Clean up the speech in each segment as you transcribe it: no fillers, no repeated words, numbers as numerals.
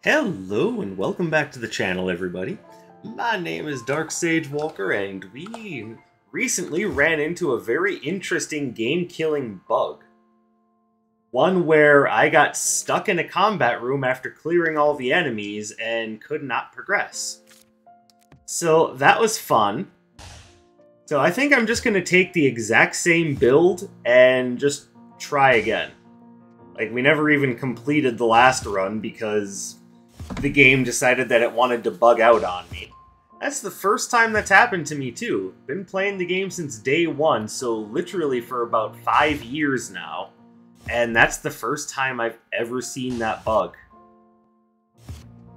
Hello and welcome back to the channel, everybody. My name is Dark Sage Walker, and we recently ran into a very interesting game-killing bug. One where I got stuck in a combat room after clearing all the enemies and could not progress. So that was fun. So I think I'm just going to take the exact same build and just try again. Like, we never even completed the last run because the game decided that it wanted to bug out on me. That's the first time that's happened to me, too. Been playing the game since day one, so literally for about 5 years now. And that's the first time I've ever seen that bug.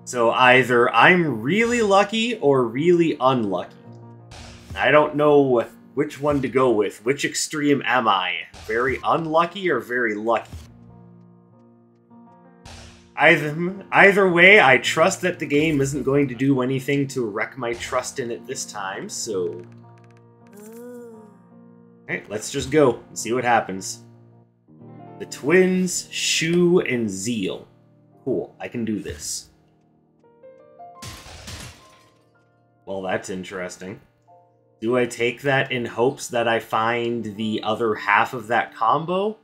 So either I'm really lucky or really unlucky. I don't know which one to go with. Which extreme am I? Very unlucky or very lucky? Either way, I trust that the game isn't going to do anything to wreck my trust in it this time, so... Alright, let's just go and see what happens. The twins, Shu, and Zeal. Cool, I can do this. Well, that's interesting. Do I take that in hopes that I find the other half of that combo?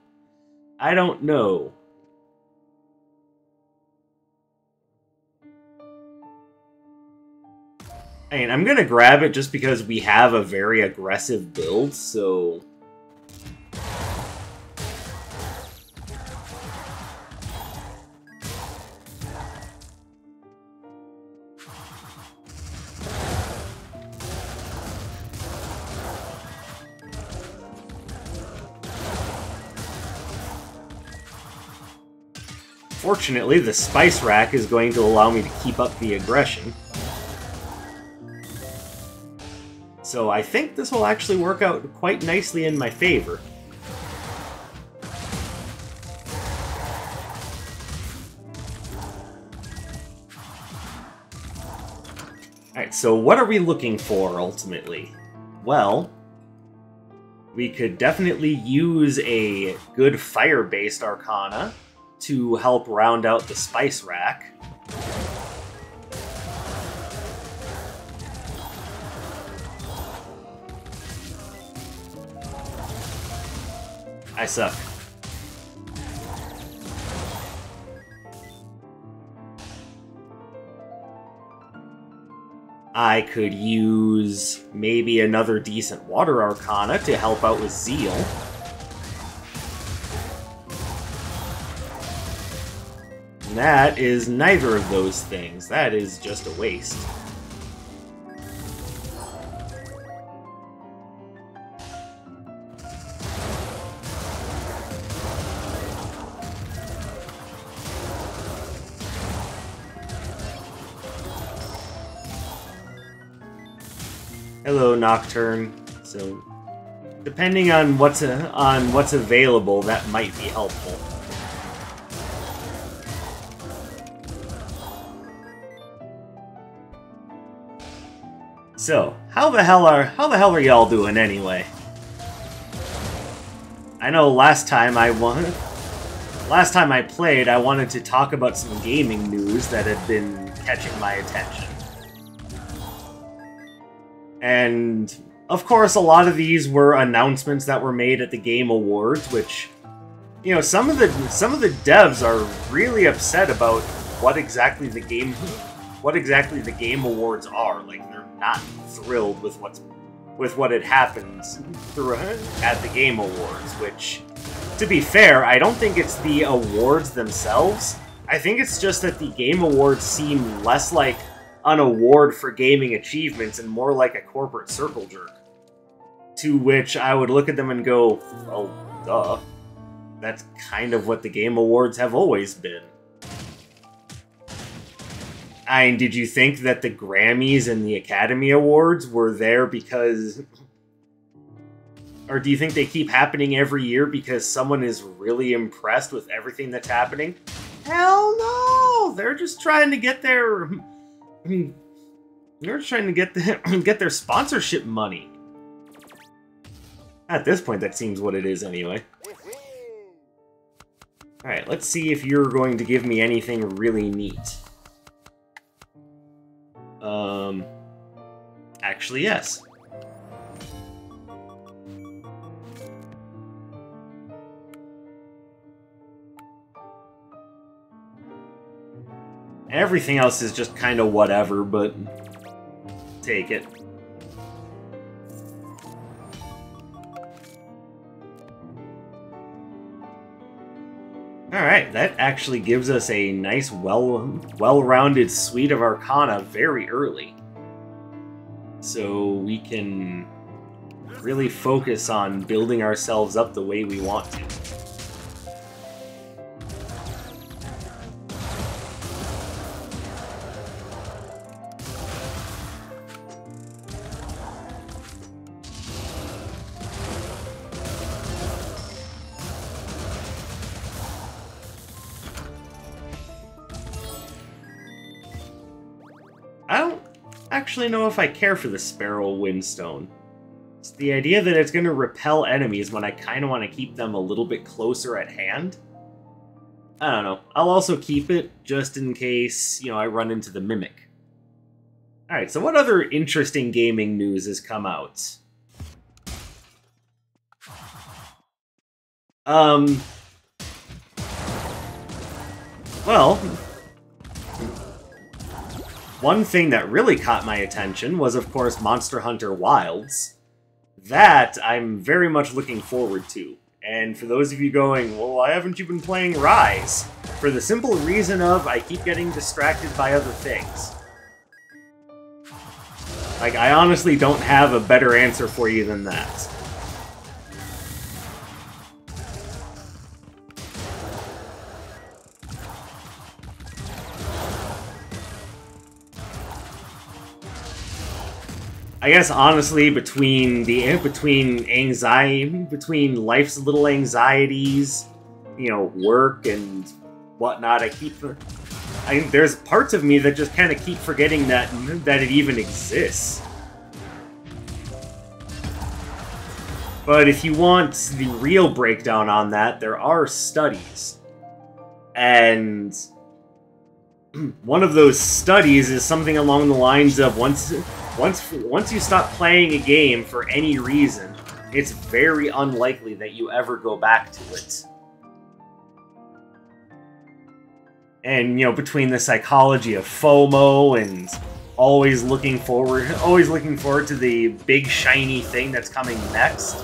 I don't know. I mean, I'm gonna grab it just because we have a very aggressive build, so... Fortunately, the spice rack is going to allow me to keep up the aggression. So I think this will actually work out quite nicely in my favor. Alright, so what are we looking for, ultimately? Well, we could definitely use a good fire-based Arcana to help round out the spice rack. I suck. I could use maybe another decent Water Arcana to help out with Zeal. And that is neither of those things. That is just a waste. Hello, Nocturne. So, depending on what's available, that might be helpful. So, how the hell are y'all doing anyway? I know last time I played, I wanted to talk about some gaming news that had been catching my attention. And, of course, a lot of these were announcements that were made at the Game Awards, which, you know, some of the devs are really upset about what exactly the Game Awards are. Like, they're not thrilled with what had happened at the Game Awards, which, to be fair, I don't think it's the awards themselves. I think it's just that the Game Awards seem less like an award for gaming achievements and more like a corporate circle jerk. To which I would look at them and go, well, duh. That's kind of what the Game Awards have always been. I mean, did you think that the Grammys and the Academy Awards were there because... Or do you think they keep happening every year because someone is really impressed with everything that's happening? Hell no! They're just trying to get their... I mean, they're trying to get their sponsorship money. At this point, that seems what it is anyway. Alright, let's see if you're going to give me anything really neat. Actually, yes. Everything else is just kind of whatever, but take it. Alright, that actually gives us a nice, well-rounded suite of Arcana very early. So we can really focus on building ourselves up the way we want to. I don't actually know if I care for the Sparrow Windstone. It's the idea that it's going to repel enemies when I kind of want to keep them a little bit closer at hand. I don't know. I'll also keep it just in case, I run into the Mimic. Alright, so what other interesting gaming news has come out? Well, one thing that really caught my attention was, of course, Monster Hunter Wilds. That I'm very much looking forward to. And for those of you going, well, why haven't you been playing Rise? For the simple reason of I keep getting distracted by other things. Like, I honestly don't have a better answer for you than that. I guess honestly, between life's little anxieties, work and whatnot, there's parts of me that just kind of keep forgetting that it even exists. But if you want the real breakdown on that, there are studies. And one of those studies is something along the lines of once you stop playing a game for any reason, it's very unlikely that you ever go back to it. And, between the psychology of FOMO and always looking forward to the big shiny thing that's coming next.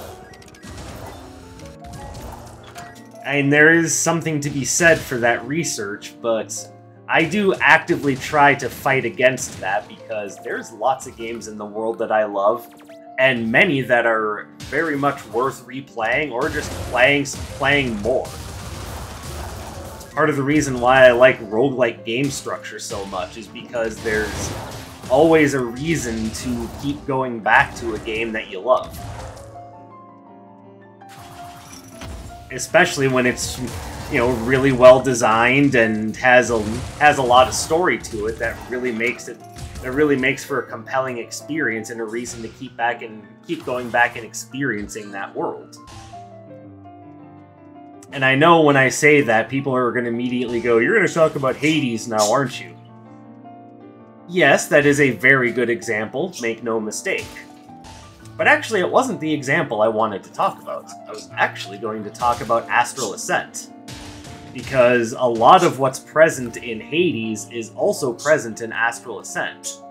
And there is something to be said for that research, but I do actively try to fight against that because there's lots of games in the world that I love, and many that are very much worth replaying or just playing more. It's part of the reason why I like roguelike game structure so much, is because there's always a reason to keep going back to a game that you love. Especially when it's really well designed and has a lot of story to it that really makes for a compelling experience and a reason to keep going back and experiencing that world. And I know when I say that, people are going to immediately go, "You're going to talk about Hades now, aren't you?" Yes, that is a very good example, make no mistake. But actually, it wasn't the example I wanted to talk about. I was actually going to talk about Astral Ascent. Because a lot of what's present in Hades is also present in Astral Ascent.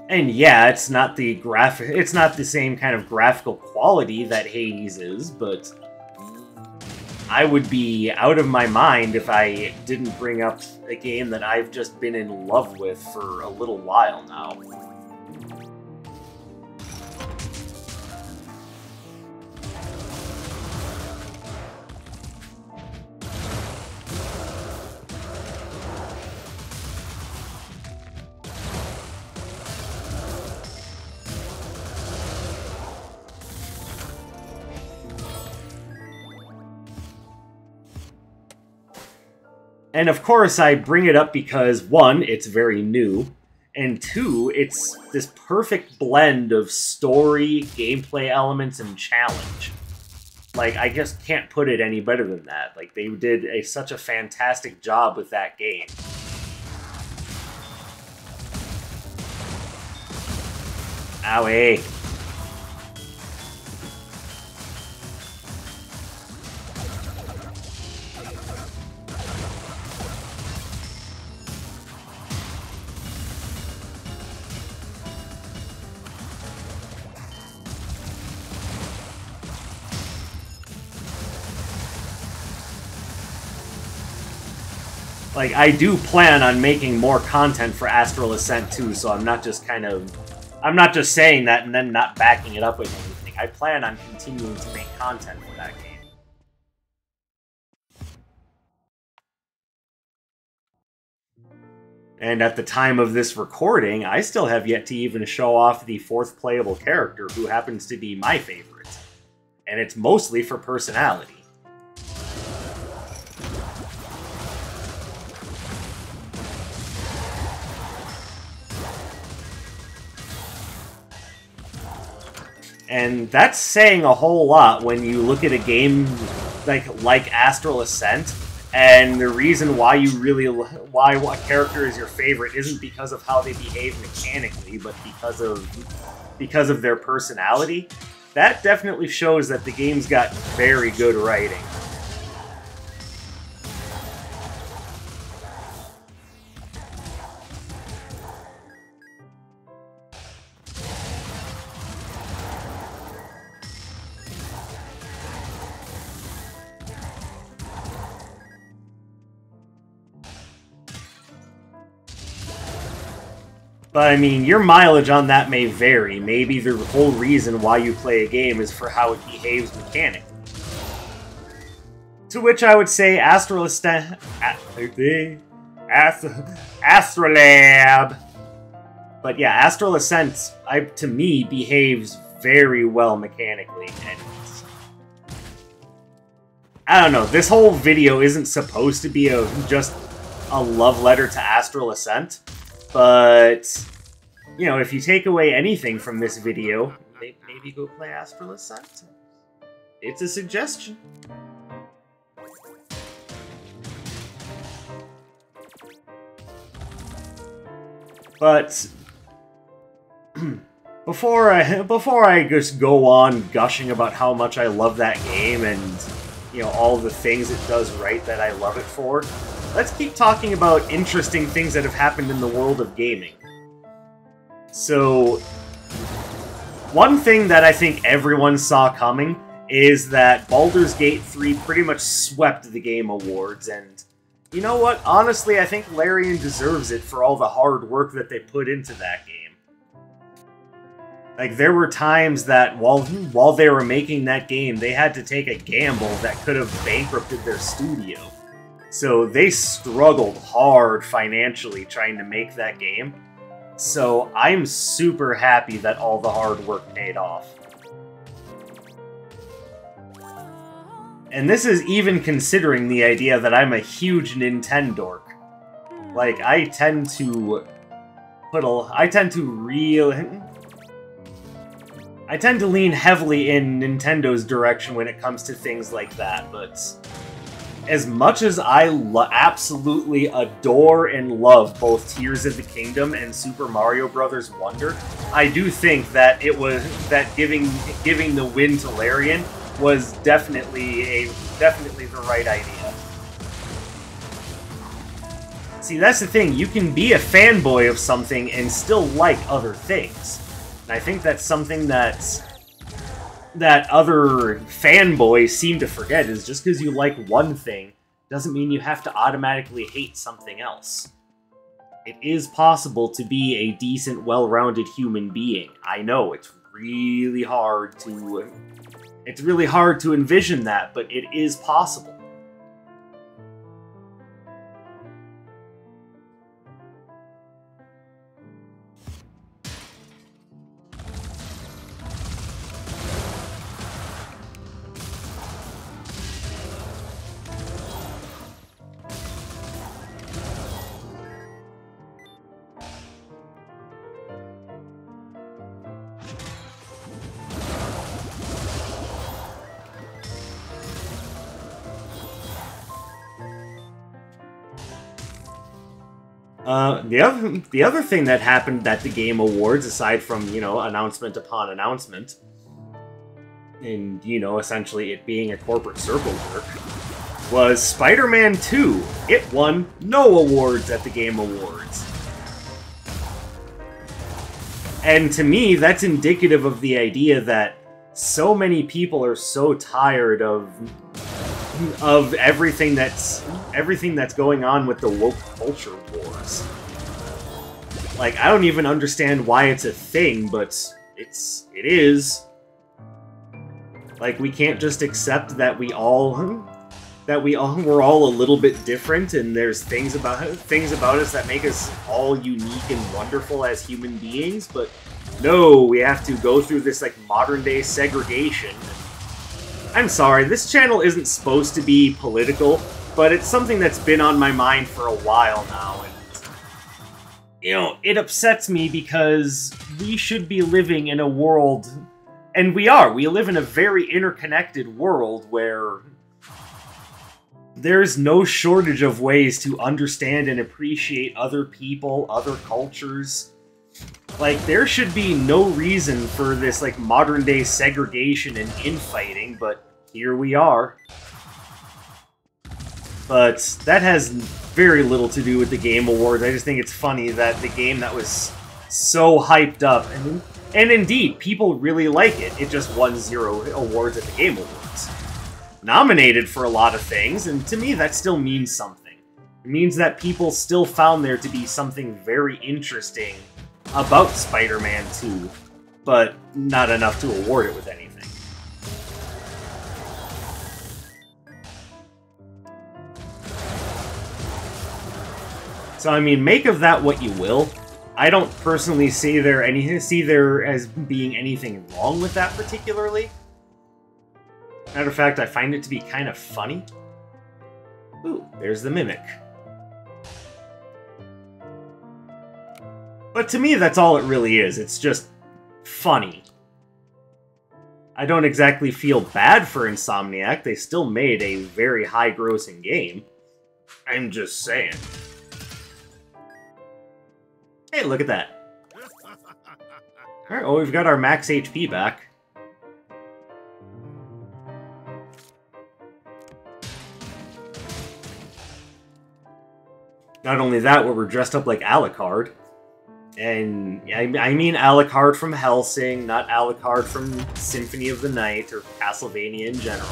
And yeah, it's not the same kind of graphical quality that Hades is, but I would be out of my mind if I didn't bring up a game that I've just been in love with for a little while now. And of course, I bring it up because, one, it's very new, and two, it's this perfect blend of story, gameplay elements, and challenge. Like, I just can't put it any better than that. Like, they did such a fantastic job with that game. Owie. Like, I do plan on making more content for Astral Ascent too, so I'm not just I'm not just saying that and then not backing it up with anything. I plan on continuing to make content for that game. And at the time of this recording, I still have yet to even show off the 4th playable character, who happens to be my favorite. And it's mostly for personality. And that's saying a whole lot when you look at a game like Astral Ascent, and the reason why why a character is your favorite isn't because of how they behave mechanically, but because of their personality. That definitely shows that the game's got very good writing. But, I mean, your mileage on that may vary. Maybe the whole reason why you play a game is for how it behaves mechanically. To which I would say Astrolab. But yeah, Astral Ascent, to me, behaves very well mechanically. And I don't know, this whole video isn't supposed to be just a love letter to Astral Ascent. But, you know, if you take away anything from this video, maybe go play Astral Ascent. It's a suggestion. But before I just go on gushing about how much I love that game and, you know, all the things it does right that I love it for, let's keep talking about interesting things that have happened in the world of gaming. So, one thing that I think everyone saw coming is that Baldur's Gate 3 pretty much swept the Game Awards, and you know what? Honestly, I think Larian deserves it for all the hard work that they put into that game. Like, there were times that while they were making that game, they had to take a gamble that could have bankrupted their studio. So they struggled hard financially trying to make that game. So I'm super happy that all the hard work paid off. And this is even considering the idea that I'm a huge Nintendo dork. Like, I tend to lean heavily in Nintendo's direction when it comes to things like that, but as much as I absolutely adore and love both Tears of the Kingdom and Super Mario Bros. Wonder, I do think that giving the win to Larian was definitely the right idea. See, that's the thing. You can be a fanboy of something and still like other things. And I think that's something that other fanboys seem to forget, is just because you like one thing doesn't mean you have to automatically hate something else. It is possible to be a decent, well-rounded human being. I know, it's really hard to envision that, but it is possible. The other thing that happened at the Game Awards, aside from, you know, announcement upon announcement, and, you know, essentially it being a corporate circle jerk, was Spider-Man 2. It won no awards at the Game Awards. And to me, that's indicative of the idea that so many people are so tired of everything that's going on with the woke culture wars. Like, I don't even understand why it's a thing, but it is. Like, we can't just accept that we're all a little bit different, and there's things about us that make us all unique and wonderful as human beings, but no, we have to go through this, like, modern-day segregation. I'm sorry, this channel isn't supposed to be political, but it's something that's been on my mind for a while now, and, you know, it upsets me because we should be living in a world, and we live in a very interconnected world where there's no shortage of ways to understand and appreciate other people, other cultures. Like, there should be no reason for this, like, modern-day segregation and infighting, but here we are. But that has very little to do with the Game Awards. I just think it's funny that the game that was so hyped up, and indeed, people really like it, it just won 0 awards at the Game Awards. Nominated for a lot of things, and to me that still means something. It means that people still found there to be something very interesting about Spider-Man 2, but not enough to award it with anything. So I mean, make of that what you will. I don't personally see there as being anything wrong with that particularly. Matter of fact, I find it to be kind of funny. Ooh, there's the Mimic. But to me, that's all it really is. It's just funny. I don't exactly feel bad for Insomniac. They still made a very high-grossing game. I'm just saying. Hey, look at that. Alright, well, we've got our max HP back. Not only that, we're dressed up like Alucard. And I mean Alucard from Hellsing, not Alucard from Symphony of the Night or Castlevania in general.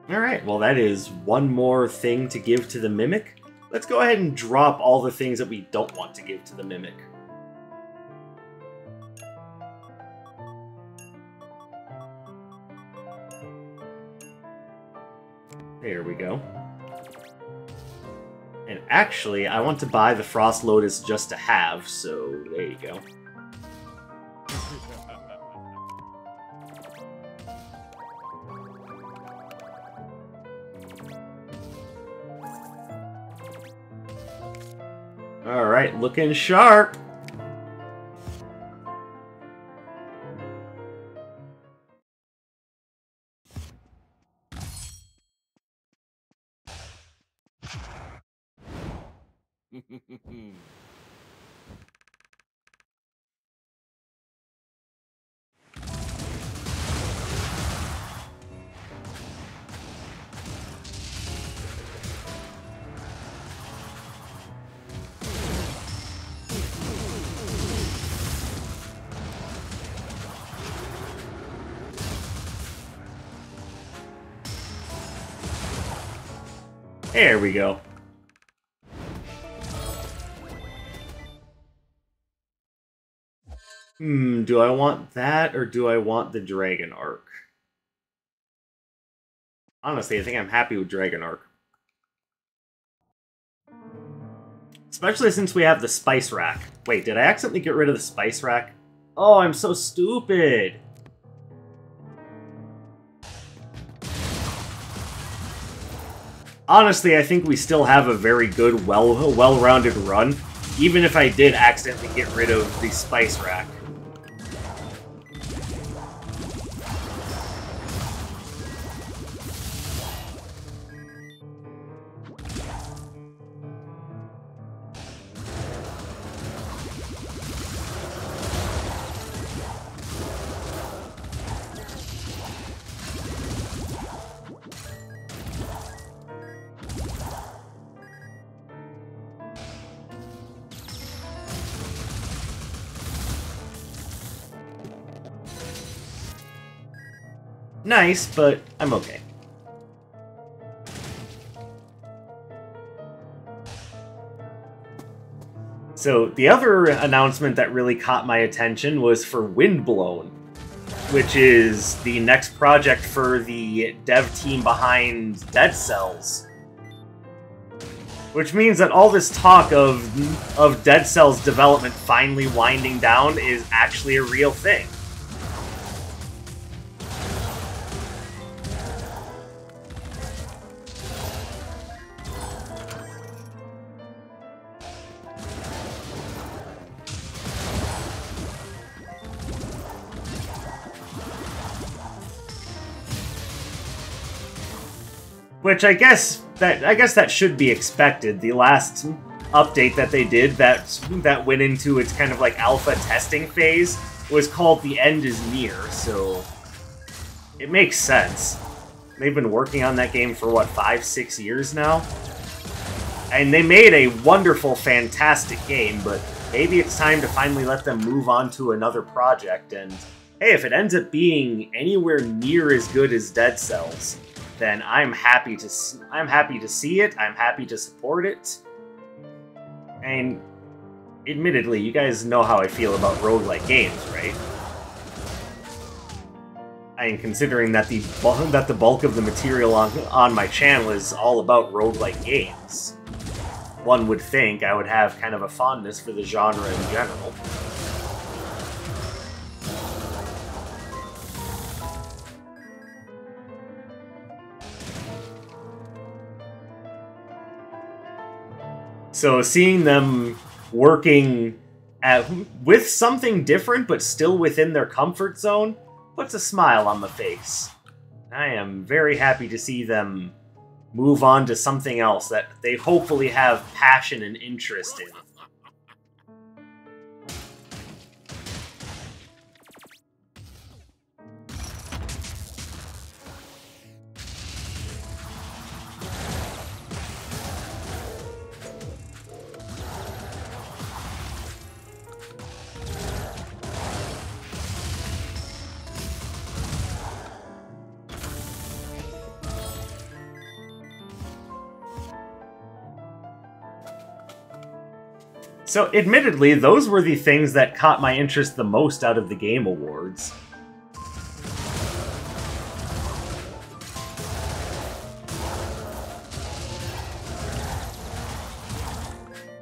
Alright, well that is one more thing to give to the Mimic. Let's go ahead and drop all the things that we don't want to give to the Mimic. There we go. And actually, I want to buy the Frost Lotus just to have, so there you go. Alright, looking sharp! There we go. Do I want that, or do I want the Dragon Arc? Honestly, I think I'm happy with Dragon Arc. Especially since we have the Spice Rack. Wait, did I accidentally get rid of the Spice Rack? Oh, I'm so stupid! honestly, I think we still have a very good, well-rounded run, even if I did accidentally get rid of the spice rack. Nice, but I'm okay. So, the other announcement that really caught my attention was for Windblown, which is the next project for the dev team behind Dead Cells. Which means that all this talk of Dead Cells development finally winding down is actually a real thing. Which I guess that should be expected. The last update that they did that went into its kind of like alpha testing phase was called The End is Near, so it makes sense. They've been working on that game for what, 5-6 years now? And they made a wonderful, fantastic game, but maybe it's time to finally let them move on to another project, and hey, if it ends up being anywhere near as good as Dead Cells, then I'm happy to see it. I'm happy to support it. And admittedly, you guys know how I feel about roguelike games, right? I mean, considering that the bulk of the material on my channel is all about roguelike games, one would think I would have kind of a fondness for the genre in general. So seeing them working with something different, but still within their comfort zone, puts a smile on the face. I am very happy to see them move on to something else that they hopefully have passion and interest in. So, admittedly, those were the things that caught my interest the most out of the Game Awards.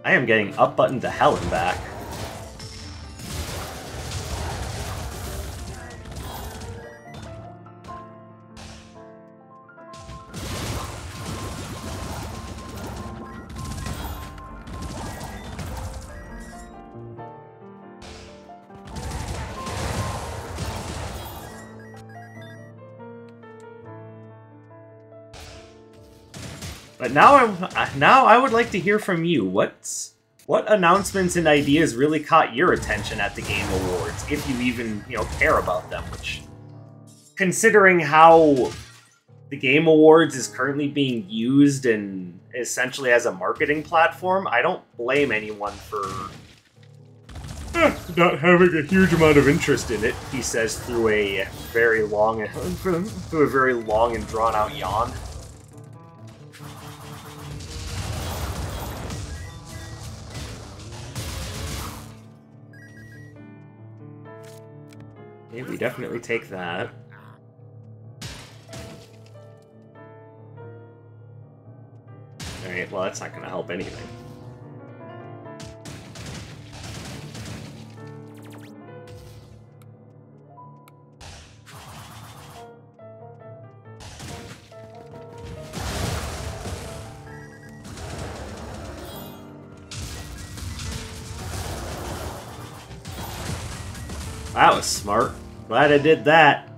I am getting up button to hell and back. But now I would like to hear from you. What announcements and ideas really caught your attention at the Game Awards, if you even, care about them, which, considering how the Game Awards is currently being used and essentially as a marketing platform, I don't blame anyone for not having a huge amount of interest in it, he says through a very long and drawn out yawn. Yeah, we definitely take that. Alright, well that's not going to help anything. That was smart. Glad I did that.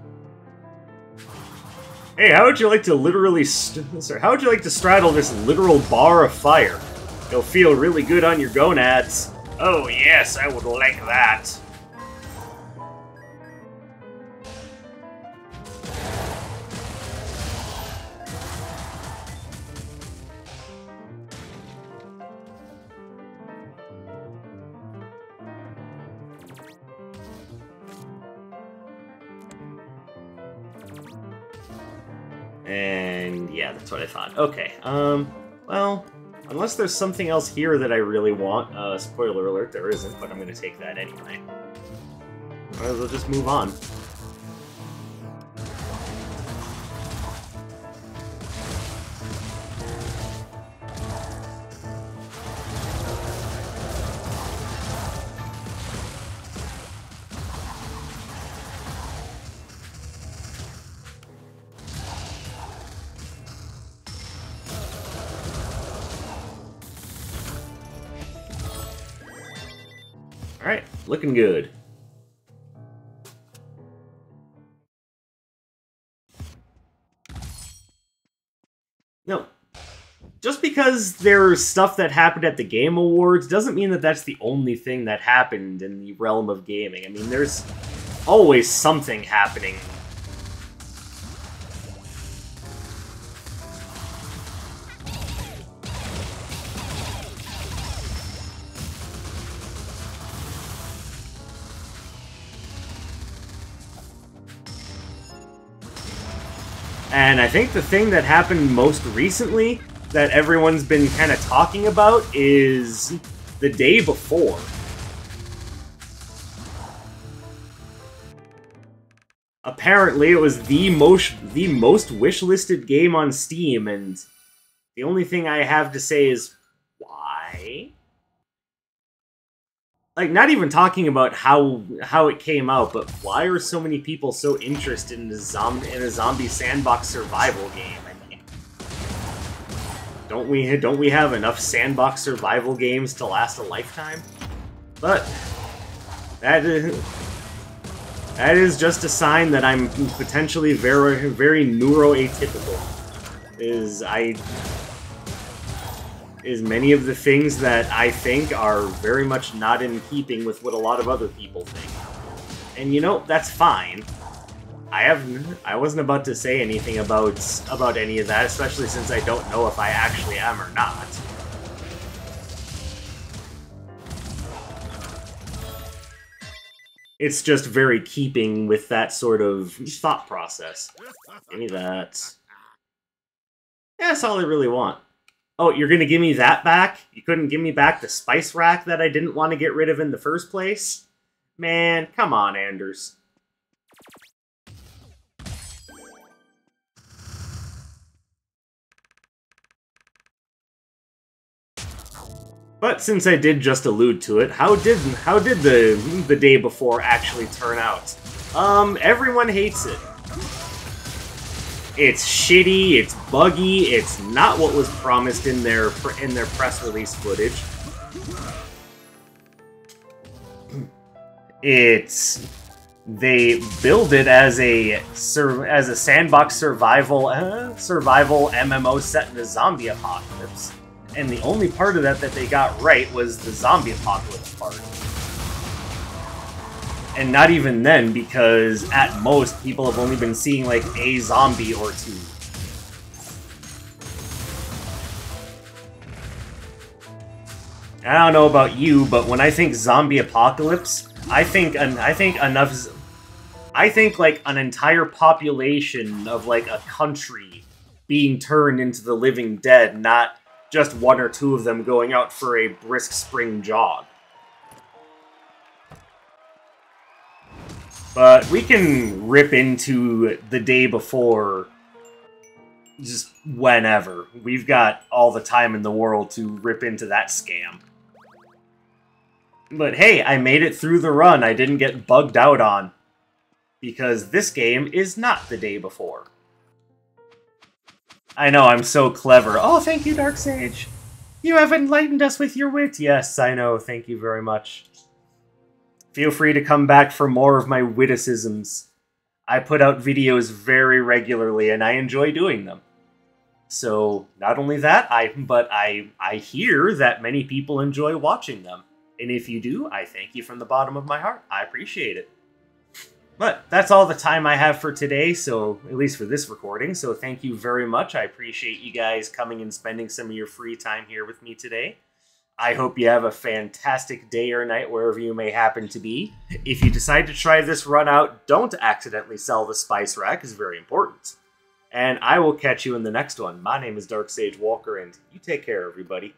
Hey, how would you like to how would you like to straddle this literal bar of fire? It'll feel really good on your gonads. Oh yes, I would like that. And yeah, that's what I thought. Okay, well, unless there's something else here that I really want, spoiler alert, there isn't, but I'm gonna take that anyway. Might as well just move on. Alright, looking good. No, just because there's stuff that happened at the Game Awards doesn't mean that that's the only thing that happened in the realm of gaming. I mean, there's always something happening. And I think the thing that happened most recently that everyone's been kind of talking about is the day before. Apparently, it was the most wish-listed game on Steam, and the only thing I have to say is, why? Like, not even talking about how it came out, but why are so many people so interested in a zombie sandbox survival game? I mean, don't we have enough sandbox survival games to last a lifetime? But that is just a sign that I'm potentially very neuroatypical. Is many of the things that I think are very much not in keeping with what a lot of other people think. And you know, that's fine. I wasn't about to say anything about any of that, especially since I don't know if I actually am or not. It's just very keeping with that sort of thought process. Give me that. Yeah, that's all I really want. Oh, you're gonna give me that back? You couldn't give me back the spice rack that I didn't want to get rid of in the first place? Man, come on, Anders. But since I did just allude to it, how did the day before actually turn out? Everyone hates it. It's shitty, it's buggy, it's not what was promised in their press release footage. They build it as a sandbox survival MMO set in a zombie apocalypse, and the only part of that they got right was the zombie apocalypse part. And not even then, because at most, people have only been seeing, like, a zombie or two. I don't know about you, but when I think zombie apocalypse, I think like an entire population of, like, a country being turned into the living dead, not just one or two of them going out for a brisk spring jog. But we can rip into the day before just whenever. We've got all the time in the world to rip into that scam. But hey, I made it through the run I didn't get bugged out on. Because this game is not the day before. I know, I'm so clever. Oh, thank you, Dark Sage. You have enlightened us with your wit. Yes, I know, thank you very much. Feel free to come back for more of my witticisms. I put out videos very regularly, and I enjoy doing them. So, not only that, but I hear that many people enjoy watching them. And if you do, I thank you from the bottom of my heart. I appreciate it. But that's all the time I have for today, so at least for this recording. So thank you very much. I appreciate you guys coming and spending some of your free time here with me today. I hope you have a fantastic day or night wherever you may happen to be. If you decide to try this run out, don't accidentally sell the spice rack. It's very important. And I will catch you in the next one. My name is Dark Sage Walker, and you take care, everybody.